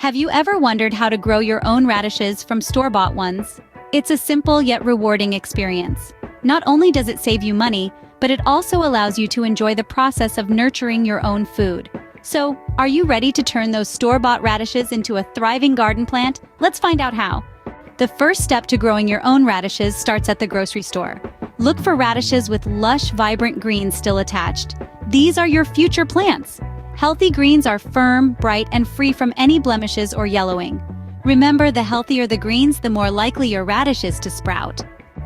Have you ever wondered how to grow your own radishes from store-bought ones? It's a simple yet rewarding experience. Not only does it save you money, but it also allows you to enjoy the process of nurturing your own food. So, are you ready to turn those store-bought radishes into a thriving garden plant? Let's find out how. The first step to growing your own radishes starts at the grocery store. Look for radishes with lush, vibrant greens still attached. These are your future plants. Healthy greens are firm, bright, and free from any blemishes or yellowing. Remember, the healthier the greens, the more likely your radish is to sprout.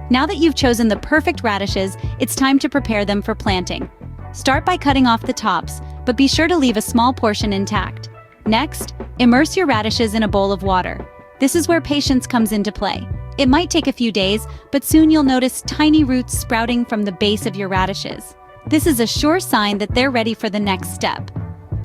Now that you've chosen the perfect radishes, it's time to prepare them for planting. Start by cutting off the tops, but be sure to leave a small portion intact. Next, immerse your radishes in a bowl of water. This is where patience comes into play. It might take a few days, but soon you'll notice tiny roots sprouting from the base of your radishes. This is a sure sign that they're ready for the next step.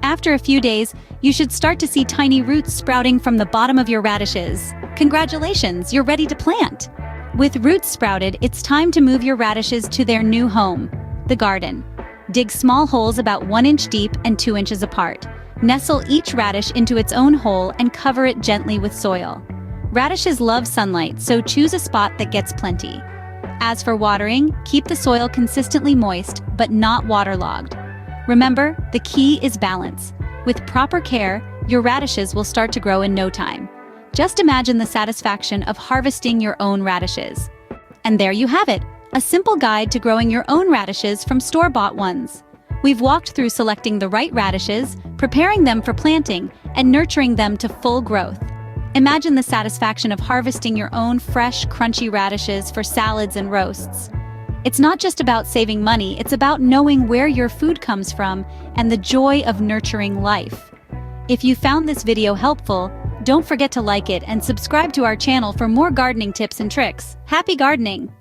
After a few days, you should start to see tiny roots sprouting from the bottom of your radishes. Congratulations, you're ready to plant! With roots sprouted, it's time to move your radishes to their new home, the garden. Dig small holes about 1 inch deep and 2 inches apart. Nestle each radish into its own hole and cover it gently with soil. Radishes love sunlight, so choose a spot that gets plenty. As for watering, keep the soil consistently moist, but not waterlogged. Remember, the key is balance. With proper care, your radishes will start to grow in no time. Just imagine the satisfaction of harvesting your own radishes. And there you have it, a simple guide to growing your own radishes from store-bought ones. We've walked through selecting the right radishes, preparing them for planting, and nurturing them to full growth. Imagine the satisfaction of harvesting your own fresh, crunchy radishes for salads and roasts. It's not just about saving money, it's about knowing where your food comes from and the joy of nurturing life. If you found this video helpful, don't forget to like it and subscribe to our channel for more gardening tips and tricks. Happy gardening!